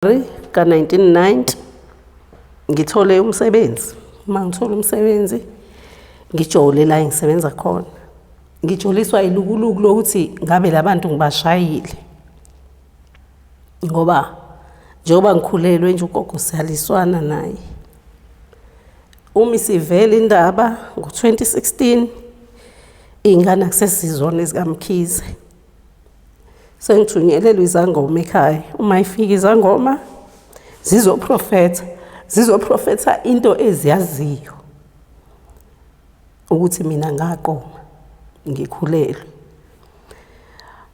Ka-1990 ngithole umsebenzi. Uma ngithola umsebenzi ngijole la engisebenza khona. Ngijoliswa ilukuluku lokuthi ngabe labantu ngibashayile. Ngoba njengoba ngikhulelwe nje ugogo siyaliswana naye. Uma isivela indaba ngo-2016 ingane akusesizona ezikaMkhize. Sengithunyelelwe izangoma ekhaya. Uma ifika izangoma zizoprofetha into eziyaziyo ukuthi mina ngaqoma ngikhulelwe.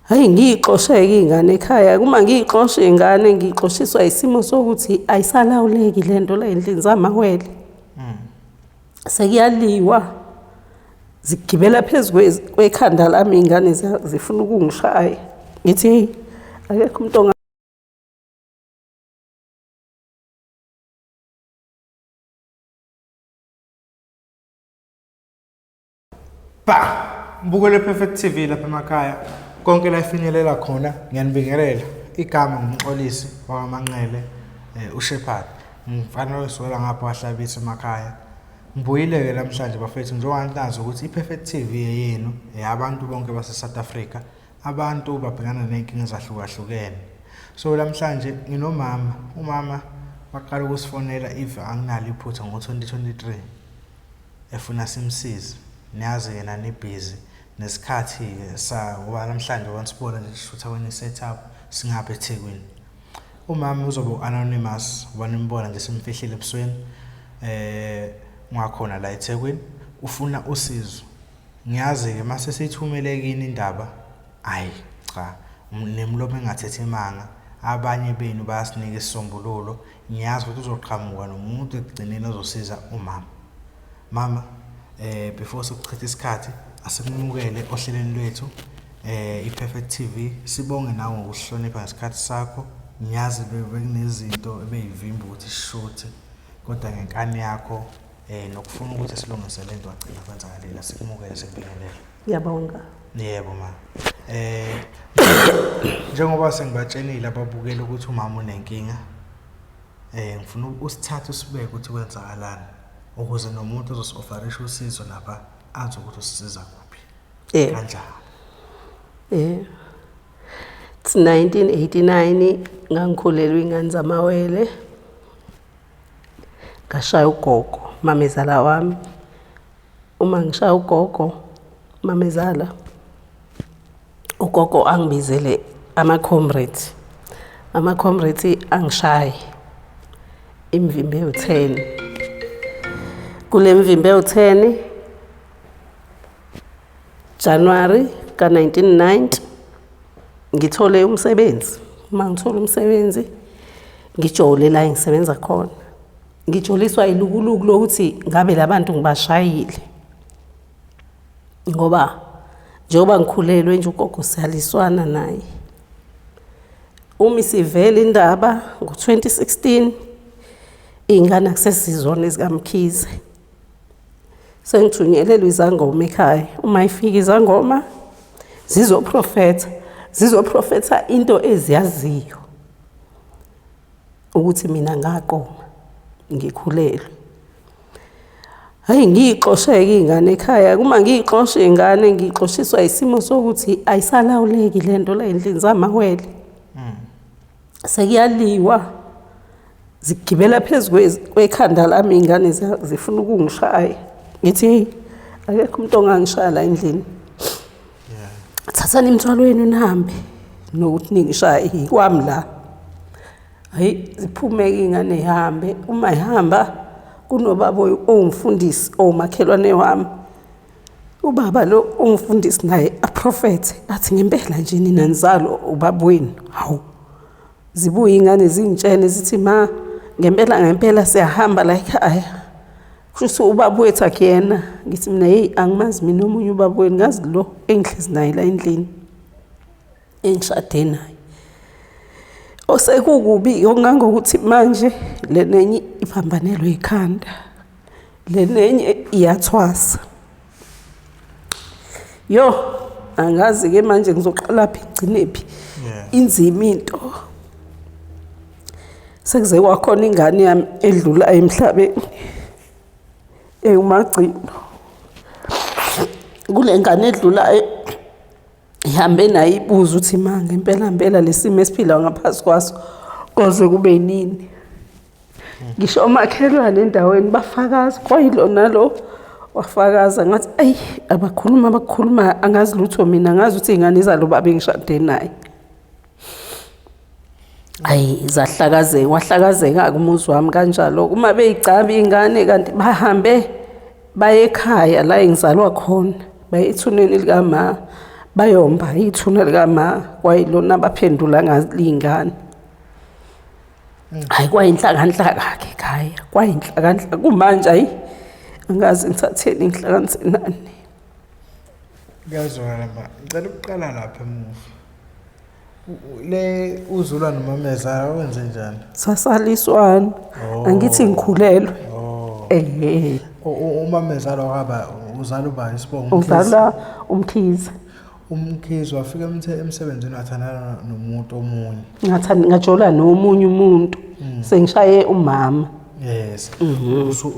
Hayi ngiyixosheke ingane ekhaya. Uma ngiyixosha ingane ngixoshiswa isimo sokuthi ayisalawuleki lento la endlini zamawele. Sekuyaliwa zigibela phezulu kwekhanda lami ingane zifuna ukungishaya. Ngithi hey akekho umuntu Mbukele Perfect TV lapha emakhaya. Konke la ifinyelela khona ngiyanibingelela. Igama ngumxolisi wakwaManqele uShepherd. Mfana wesola ngapha wahlabisa emakhaya. Ngibuyile ke namhlanje bafethu njengoba nazi ukuthi iPerfect TV yenu eyabantu bonke base South Africa. Abantu babhekana nenkinga ezahlukahlukene. So namhlanje nginomama, umama waqala ukusifonela if anginalo iphutha ngo-2023 efuna simsize. Niyazi yena nibhizi nesikhathi ngoba namhlanje wansibona nje shutha kwenye setup singapha eThekwini. Umama uzobe anonymous wanimbona nje simfihlile ebusweni ngakhona la eThekwini ufuna usizo. Ngiyazi ke mase sithumele kini indaba ayi cha nemlomo engathethi imanga abanye benu bayasinika isisombululo. Ngiyazi ukuthi uzoqhamuka nomuntu ekugcineni ozosiza mama before sokuchitha isikhathi asimukele ohlelweni lwethu iPerfect TV. Sibonge nawe ngokuhlonipha ngesikhathi sakho. Ngiyazi bekunezinto ebeyivimba ukuthi sishuthe kodwa ngenkani yakho nokufuna ukuthi silungise lento wagcina kwenzakalile. Sikumukele sikubingelela. Ngiyabonga. Yebo ma. Njengoba sengibatshenile ababukela ukuthi umama unenkinga ngifuna usithathe usibeke ukuthi kwenzakalani ukuze nomuntu ozosifarisha usizo lapha azi ukuthi usisiza kuphi kanjani. 1989 ngangikhulelwe ingane zamawele. Ngashaya ugogo mamezala wami. Uma ngishaya ugogo mamezala ugogo angibizele ama-comrades angishaye imvimbe u10. Kule mvimbe u10 January ka-1990 ngithole umsebenzi. Uma ngithola umsebenzi ngijole la engisebenza khona. Ngijoliswa ilukuluku lokuthi ngabe labantu ngibashayile. Ngoba njengoba ngikhulelwe nje ugogo siyaliswana naye. Uma isivela indaba ngo-2016 ingane akusesizona ezikaMkhize. Sengithunyelelwe izangoma ekhaya. Uma ifika izangoma zizoprofetha into eziyaziyo ukuthi mina ngaqoma ngikhulelwe. Hayi ngiyixosheke ingane ekhaya. Uma ngiyixosha ingane ngixoshiswa isimo sokuthi ayisalawuleki lento la endlini zamawele. Sekuyaliwa zigibela phezulu kwekhanda lami ingane zifuna ukungishaya. Ngithi hey akekho umuntu ongangishaya la endlini. Thathani imithwalo wenu nihambe nokuthi ningishaye kwami la. Hayi ziphumeke ingane ihambe. Uma ihamba kunobaba ongumfundisi omakhelwane wami. Ubaba lo ongumfundisi naye aprofethe athi ngempela nje nina nizalo ubaba wenu. Hawu zibuye ingane zingitshene zithi ma ngempela siyahamba la ekhaya. Kusho ubaba wethu akuyena. Ngithi mina hey angimazi mina omunye ubaba wenu ngazi lo engihlezi naye la endlini engishade naye. Osekukubi ongangokuthi manje lenenye iphambanelwe ikhanda. Lenenye iyathwasa. Angazi ke manje ngizoqala phi ngcine phi. Inzima into. sekuze kwakhona ingane yami edlula emhlabeni umagcino. Kule ngane edlula ihambe nayo ibuza ukuthi ma ngempela lesimo esiphila ngaphansi kwaso koze kube nini. Ngisho omakhelwane endaweni bafakaza kwayilona lo wafakaza ngathi ayi abakhuluma angazi lutho mina ngazi ukuthi ingane izalo babe ngishade naye. Ayi wahlakazeka umuzi wami kanjalo uma beyigcaba ingane kanti bahambe baye ekhaya la engizalwa khona baye ethuneni likama bayomba ithuna likama kwayilona baphendula ngazilingane. Hayi kwayinhlakanhlaka ke ekhaya kwayinhlakanhlaka kumanje ayi angazi ngithatheni inhlanganise nani. Ngiyazwala ma ngicela ukuqala lapha emuva. Le uzulwa nomamezala wenze njani? Sasaliswana angithi ngikhulelwe. Umamezala wakaba uzala ubani sibongo? Uzala uMkhize. Umkhize wafika emsebenzini wathandana nomuntu omunye. Ngajola nomunye umuntu sengishaye umama. Yes.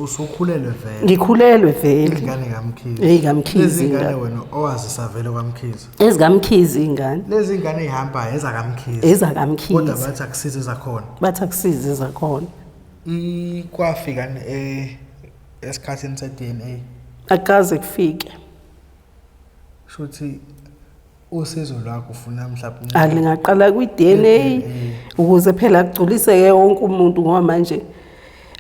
Usukhulelwe vele. Ngikhulelwe vele. Ingane kaMkhize. kaMkhize. Lezi ngane wena owazisa vele kaMkhize. EzikaMkhize ingane. Lezi ngane ezihambayo ezakaMkhize. EzakaMkhize. Kodwa bathi akusize zakhona. Bathi akusize zakhona. Kwafika esikhathini se-DNA. Akaze kufike. Shuthi usizo lwakho ufuna mhlawumbe alingaqala kwi-DNA ukuze phela kugculiseke wonke umuntu ngoba manje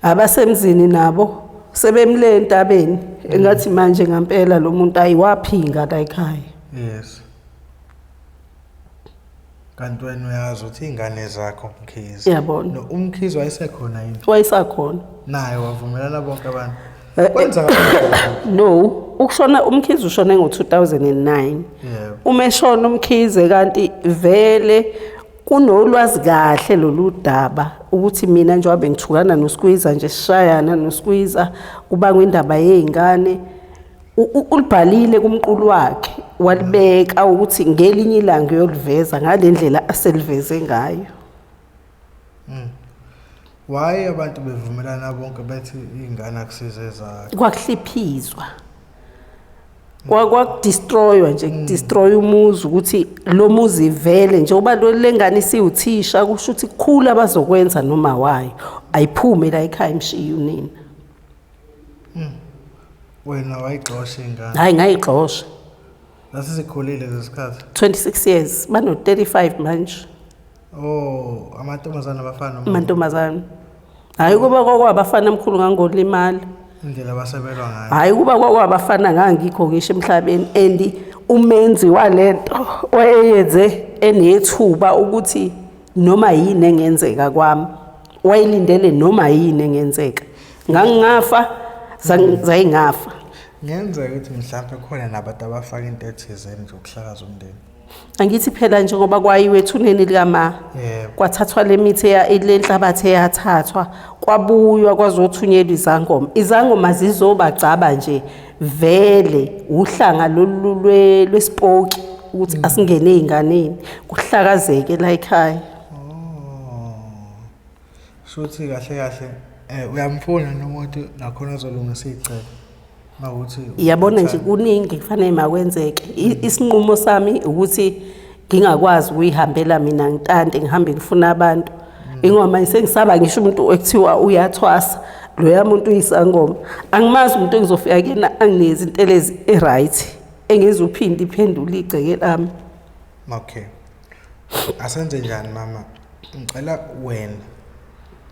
abasemzini nabo sebemle entabeni engathi manje ngempela lo muntu ayiwaphinga la ekhaya. Yes. Kanti wena uyazi ukuthi ingane zakho Mkhize. Yabona. Umkhize wayesekhona yini? Wayesakhona. Naye wavumelana bonke abantu. Kwenza no, ukushona uMkhize ushone ngo-2009. Yeah. Umeshona uMkhize kanti vele kunolwazi kahle lolu daba ukuthi mina nje wabe ngithukana noSkwiza nje sishayana noSkwiza kubanga indaba yezingane. Ulibhalile kumqulu wakhe walibeka ukuthi ngelinye ilanga uyoliveza ngalendlela aseliveze ngayo. Why abantu bevumelana bonke bethi ingane akusize zakhe? Kwakuhliphizwa. Kwakudestroywa nje destroy umuzi ukuthi lo muzi vele nje uba lo lengane isiwuthisha kusho ukuthi kukhula bazokwenza noma wayo ayiphume la ekhaya imshiya unina. Wena wayixosha ingane? Hayi ngayixosha. Lasizikhulile lesikhathi 26 years bano 35 manje. Oh, amantombazana abafana amantombazana. Hayi kuba kwakwabafana omkhulu ngangolimala. Indlela abasebelwa ngayo. Hayi kuba kwakwabafana ngangikho ngisho emhlabeni and umenzi walento wayeyenze enethuba ukuthi noma yini engenzeka kwami wayilindele noma yini engenzeka. Ngangafa zayingafa. Ngiyenzeka ukuthi mhlawumbe khona nabantu abafaka into ethizeni zokuhlakaza umndeni. Angithi phela njengoba kwayiwe ethuneni likama kwathathwa lemithi lenhlabathi eyathathwa kwabuywa kwazothunyelwa izangoma zizobagcaba nje vele uhlanga lwesipoki ukuthi asingene einganeni kuhlakazeke la ekhaya. Shuthi kahle uyamfuna nomuntu nakhona ozolungisa icebo mawuthi yabona nje kuningi kufanele makwenzeke. Isinqumo sami ukuthi ngingakwazi ukuyihambela mina ngitande ngihambe ngifuna abantu ingoma sengisaba ngisho umuntu ekuthiwa uyathwasa lo yamuntu uyisangoma angimazi umuntu engizofika kena anginezi intelezi eright engizophinde iphendula igceke lami. Okay, asenze njani mama? Ngicela wena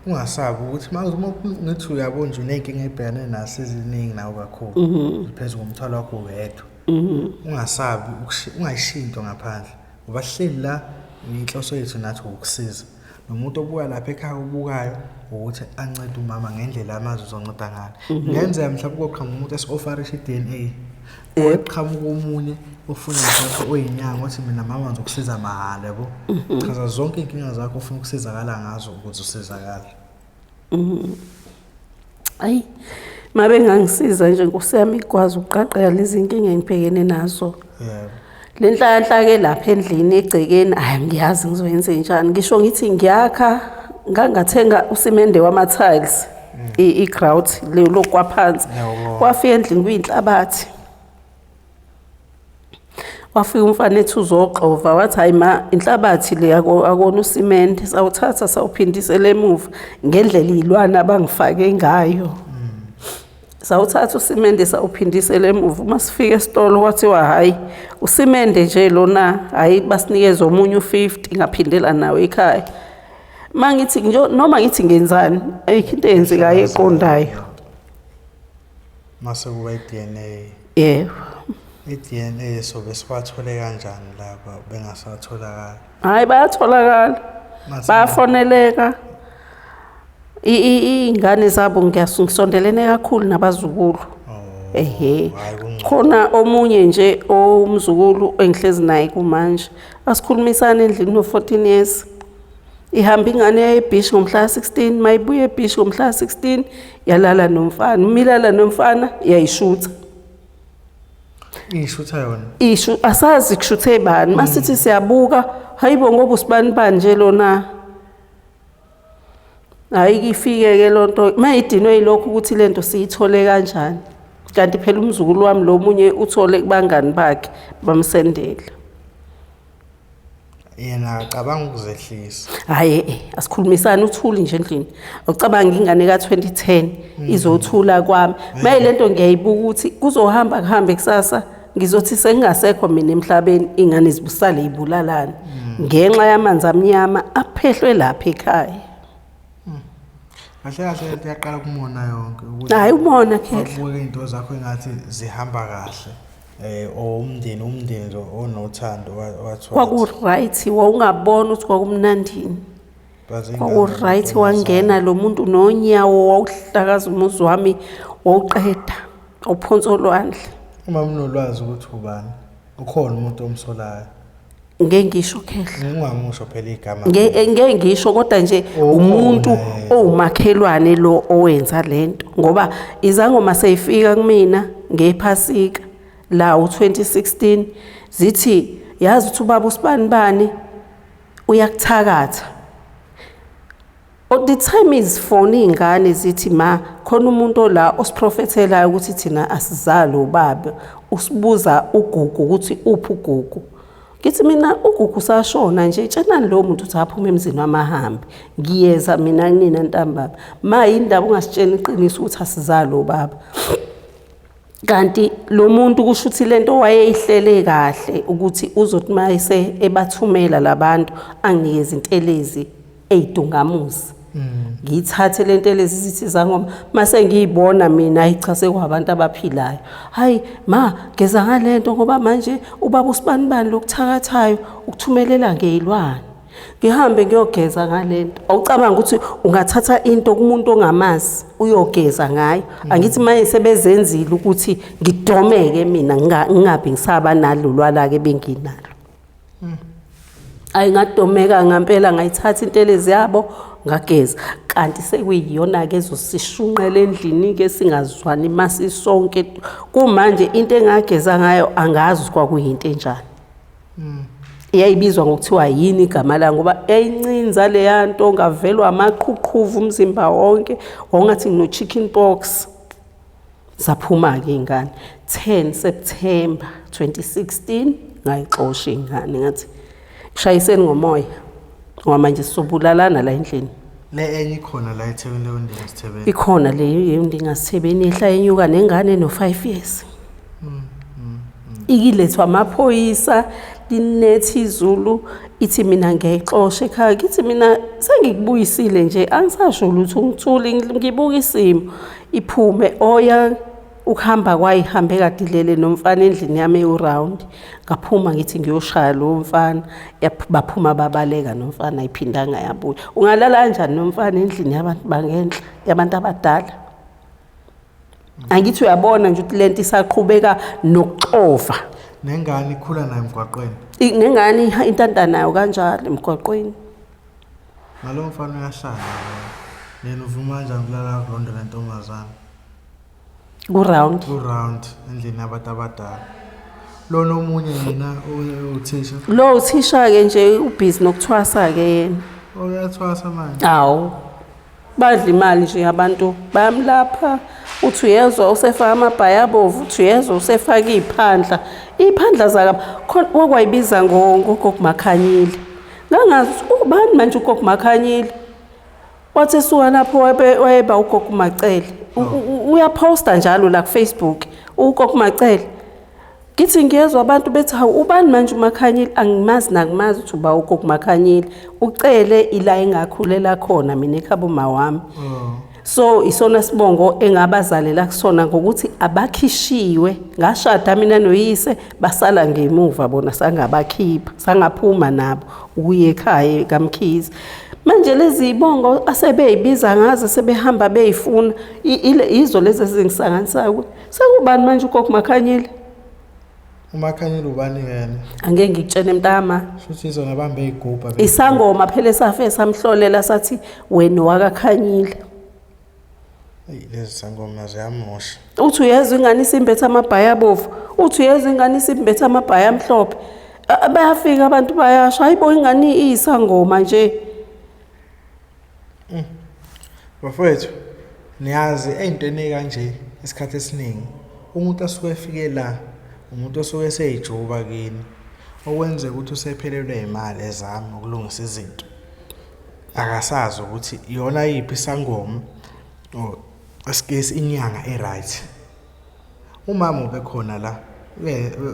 ungasabi ukuthi manje ngithi uyabona nje unenkinga ebhekane nazo eziningi nawo kakhulu phezulu komthwalo wakho wedwa. Ungasabi ungayishinto ngaphandle uba hleli la inhloso yethu nathi ukusiza nomuntu obuya lapha ekhaya ubukayo ukuthi ancede umama ngendlela amazi uzonceda ngayo. Ngenzeka mhlawumbe koqhamuka umuntu esi-offerisha i-DNA oqhamuka omunye ufuna mhlawumbe oyinyanga uthi mina mama ngizokusiza mahhala yabo. Chaza zonke inkinga zakho ufuna ukusizakala ngazo ukuthi usizakale. Ayi mabe ngangisiza nje Nkosi yami ikwazi ukuqaqeka lezi inkinga engibhekene nazo. Yebo. Lenhlanhla ke lapha endlini egcekeni hayi ngiyazi ngizoyenza njani ngisho ngithi ngiyakha ngangathenga usimende wama-tiles i-grout lokwaphansi Yabo. kwafika endlini kuyinhlabathi wafika umfana uzoxova wathi hayi ma inhlabathi le akona usimende sawuthatha sawuphindisela emuva ngendlela iy'lwane abangifake ngayo sawuthatha usimende sawuphindisela emuva uma sifika esitolo kwathiwa hhayi usimende nje lona hhayi basinikeza omunye u-50 ngaphindela nawo ekhaya mangithi noma ngithi ngenzani ayikho into eyenzekayo eqondayo mase kuba i-DNA yebo i-DNA sobe sibathole kanjani laba bengasatholakala hhayi bayatholakala bayafoneleka iy'ngane zabo ngisondelene kakhulu nabazukulu ehe khona omunye nje omzukulu engihlezi naye kumanje asikhulumisana endlini no-14 years ihamba ingane yayebhishi ngomhla 16 mayibuye ebhishi ngomhla 16 yalala nomfana umilala nomfana yayishutha ishutha yona asazi kushuthe bani masithi siyabuka hayibo ngoba usibani nje lona hayi ifike-ke lonto mayidinwe yilokho ukuthi lento siyithole kanjani kanti phela umzukulu wami lo munye uthole kubangani bakhe bamsendela yena acabanga ukuzehlisa hhayi asikhulumisane uthuli nje endlini ucabanga ingane ka-2010 izothula kwami maye lento ngiyayibuka ukuthi kuzohamba kuhambe kusasa ngizothi sengingasekho mina emhlabeni iy'ngane zibusale y'bulalane ngenxa yamanzi amnyama aphehlwe lapha ekhaya kahle kahle lento yaqala kumona yonke hhayi umona khehla ubuke iy'nto zakho engathi zihamba kahle or umndeni nje onothando wathiwa kwaku-right wawungabona ukuthi kwakumnandini kwaku-right wangena lo muntu nonyawo wawuhlakaza umuzi wami wawuqeda awuphonsa olwandle uma unolwazi ukuthi ubani ukhona umuntu omsolayo ngeke ngisho khehla ngingamusho phela igama ngeke ngisho kodwa nje umuntu owumakhelwane lo owenza lento ngoba izangoma seyifika kumina ngephasika la u2016 zithi yazi ukuthi ubaba usibani uyakuthakatha the time is phone ingane zithi ma khona umuntu la osiprofethelayo ukuthi thina asizalo ubaba usibuza ugugu ukuthi uphi ugugu ngithi mina ugugu sashona nje tshenani lo muntu uthi aphuma emzini wamahambi ngiyeza mina kunina ntambama ma yindaba ungasitshela iqiniso ukuthi asizalo ubaba kanti lo muntu kusho ukuthi lento wayeyihlele kahle ukuthi uzothi mayise ebathumela labantu anginikeza intelezi eyidungamuzi ngiyithathe lento lezi zithi zangoma mase ngiyibona mina ayichase kwabantu abaphilayo hayi ma geza ngalento ngoba manje ubaba usibani lokuthakathayo ukuthumelela ngeyilwane ngihambe ngiyogeza ngalento awucabanga ukuthi ungathatha into kumuntu ongamazi uyogeza ngayo angithi manje sebezenzile ukuthi ngidomeke mina ngingabi ngisaba nalo lwala-ke benginalo ayingadomeka ngampela ngayithatha intelezi yabo ngageza kanti sekuyiyona-ke ezosishunqela endlini-ke singazwani masisonke kumanje into engageza ngayo angazi kwakuyinto enjani iyayibizwa ngokuthiwa yini igama layo ngoba yayincinza leya nto ngavelwa amaqhuqhuvu umzimba wonke wawungathi ngino-chicken pox zaphuma-ke iy'ngane 10 September 2016 ngayixosha iy'ngane ngathi shayiseni ngomoya ngoba manje sizobulalana la endlini le enye ikhona la eThekwini leyo ndingasithebeni ikhona leyo ndingasithebeni ehla yenyuka nengane no5 years ikilethwa amaphoyisa linethi izulu ithi mina ngiyayixosha ekhaya kithi mina sengikubuyisile nje angisasho lutho ngithuli ngibuka isimo iphume oya ukuhamba kwayihambe kadilele nomfana endlini yami eround ngaphuma ngithi ngiyoshaya lo mfana baphuma babaleka nomfana ayiphindanga yabuya ungalala kanjani nomfana endlini yabantu bangenhla yabantu abadala angithi uyabona nje ukuthi lento isaqhubeka nokuxova nengane ikhula nayo emgwaqweni nengane intanda nayo kanjalo emgwaqweni ngalo mfana uyahlala yena uvuma kanjani kulala kulondo lentombazana ku-round endlini yabantu abadala lona omunye yena uthisha lo uthisha-ke nje ubhizi nokuthwasa-ke yena Uyathwasa manje. Awu. Badla imali nje abantu bayamlapha. Uthi uyezwa usefaka amabhaya abovu, uthi uyezwa usefaka iy'phandla. Iy'phandla zakabo wakwayibiza ngogokumakhanyile. Ngangazi ubani manje ugokumakhanyile. Wathi esuka lapho wayeba ugokumacele. Uyaphosta njalo la ku-Facebook ugokumacele. Ngithi ngiyezwa abantu bethi hawu ubani manje uMakhanyile, angimazi nakumazi ukuthi uba ugokumakhanyile. Ucele ila engakhulela khona mina ekhabo mawami. So isona sibongo engabazalela kusona ngokuthi abakhishiwe. Ngashada mina noyise basala ngemuva bona sangabakhipha, sangaphuma nabo ukuye ekhaya kaMkhize. Manje lezi ibongo asebeyibiza ngaze sebehamba beyifuna izo lezi ezingisanganisayo. Sekubani manje ugokumakhanyile? uMakhanyile ubani yena? Angeke ngikutshene mntama. Futhi izona bambe igubha. Isangoma phela safe samhlolela sathi wena wakakhanyile. Lezi sangoma ziyamosha. Uthi uyezwa ingane isimbethe amabhaya abovu, uthi uyezwa ingane isimbethe amabhaya amhlophe. Bayafika abantu bayasho hayibo ingane iyisangoma nje. Bafowethu, niyazi ey'ntweni kanje isikhathi esiningi umuntu asuke efike la umuntu osuke eseyijuba kini okwenza ukuthi usephelelwe imali ezami ukulungisa izinto. Akasazi ukuthi iyona yiphi isangoma esikesi inyanga eright. Umama ubekhona la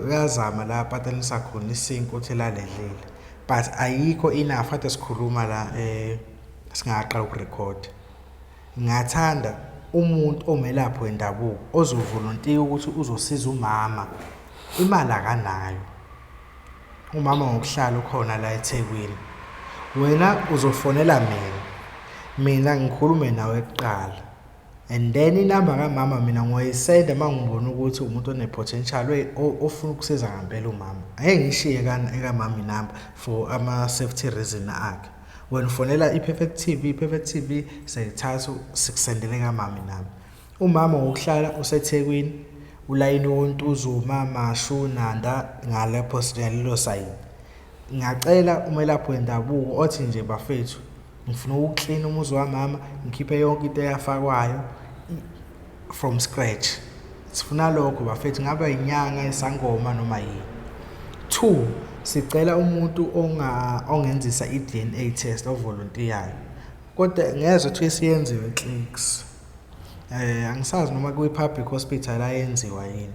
uyazama la patanisa khona isinko uthi laledlile, but ayikho enough athi sikhuluma la singaqala ukurecord. Ngathanda umuntu omelaphi wendabuko ozovolontiya ukuthi uzosiza umama. Imali akanayo. Umama ngokuhlala ukhona la eThekwini. Wena uzofonela mina ngikhulume nawe kuqala. And then inamba kamama mina ngoyisenda mangibona ukuthi umuntu onepotential ofuna ukusiza ngempela umama. Angeke ngishiye ekamama inamba for ama safety reason akhe. Wena ufonela iPerfect TV sayithatha sikusendele kamama inamba. Umama ngokuhlala useThekwini ulayini wontuzu umama Shunanda ngalepo sinelilo sayini. Ngiyacela umelaphi wendabuko othi nje bafethu ngifuna ukuclean umuzi wamama ngikhiphe yonke into eyafakwayo from scratch. Sifuna lokho bafethu ngaba inyanga isangoma noma yini. 2 sicela umuntu ongenzisa iDNA test ovolontiyayo. Kodwa ngezwe ukuthi siyenziwe clicks. Angisazi noma kwi-public hospital ayenziwa yini.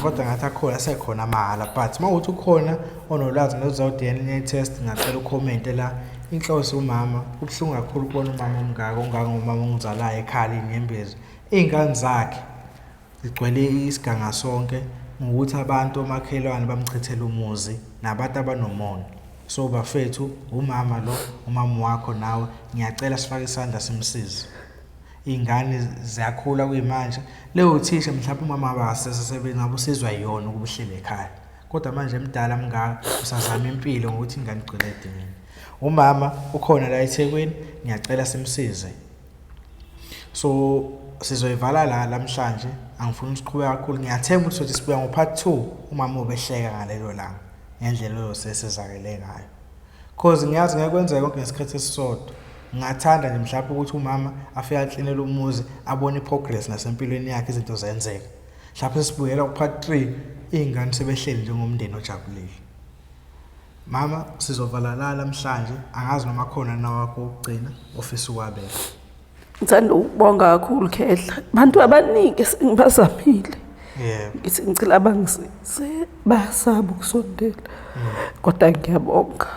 Kodwa ngathi akhona sekhona mahala, but mawuthi ukhona onolwazi ngezo DNA test ngacela ucomment la. Inhloso umama ubhlungu kakhulu ukubona umama ongangumama ongizalayo ekhala inyembezi. Izingane zakhe zigcwele isiganga sonke ngokuthi abantu omakhelwane bamchithela umuzi nabantu abanomono. So bafethu umama lo umama wakho nawe ngiyacela sifake isandla simsize. Izingane ziyakhula kuyimanje leyo uthisha mhlawumbe umama basesebenza ngabusizwa yiyona ukubuhlele ekhaya. Kodwa manje emdala mngaka usazama impilo ngokuthi ingane igcwele edingeni. Umama ukhona la eThekwini ngiyacela simsize. So sizoyivala la namhlanje angifuni ukuqhubeka kakhulu. Ngiyathemba ukuthi sibuya ngo-part 2 umama ubehleka ngalelo langa ngendlela oyosesezakele ngayo. Cause ngiyazi ngekwenza konke ngesikhathi esisodwa. Ngingathanda nje mhlawumbe ukuthi umama afike aklinele umuzi abone iprogress nasempilweni yakhe izinto zenzeka. Mhlawumbe sibuyela ku-part 3 izingane sebehleli njengomndeni ojabulile. Mama sizovala la namhlanje angazi noma khona nawakho ukugcina ofisa ukwabela. Ngithanda ukubonga kakhulu Khehla. Abantu abaningi singibazamile. Yebo. Ngithi ngicela abangisize basaba ukusondela. Kodwa ngiyabonga.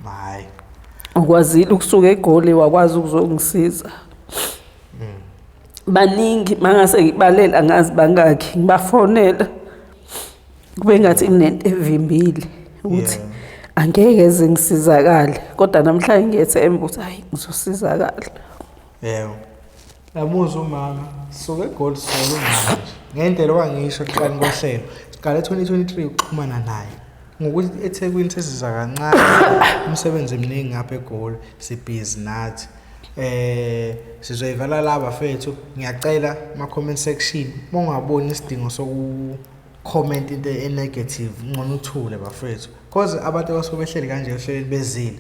Hayi. Ukwazile ukusuka eGoli wakwazi ukuzongisiza. Baningi mangase ngibalela ngazi bangakhi ngibafonela. Kube ngathi inento evimbile ukuthi angeke eze ngisizakale kodwa namhlanje ngiyethemba ukuthi hayi ngizosizakala. Yebo. Lamuza umama suke eGoli solo manje. Ngendlela wangisho kuqala ngohlelo. Siqale 2023 ukuxhumana naye. Ngokuthi eThekwini sesiza kancane umsebenzi eminingi ngapha eGoli sibhizi nathi. Sizoyivala laba bafethu ngiyacela ama comment section mongaboni isidingo soku comment into negative ngcono uthule bafethu because abantu abasuke behleli kanje ehleleni bezile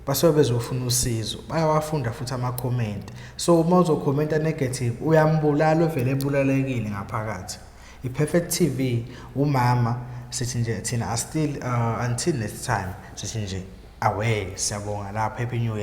basuke bezofuna usizo, bayawafunda futhi ama-comment. So uma uzokhomenta negative uyambulala, ovele ebulalekile ngaphakathi. I-Perfect TV umama sithi nje thina still until next time sithi nje away, siyabonga lapha, happy new year.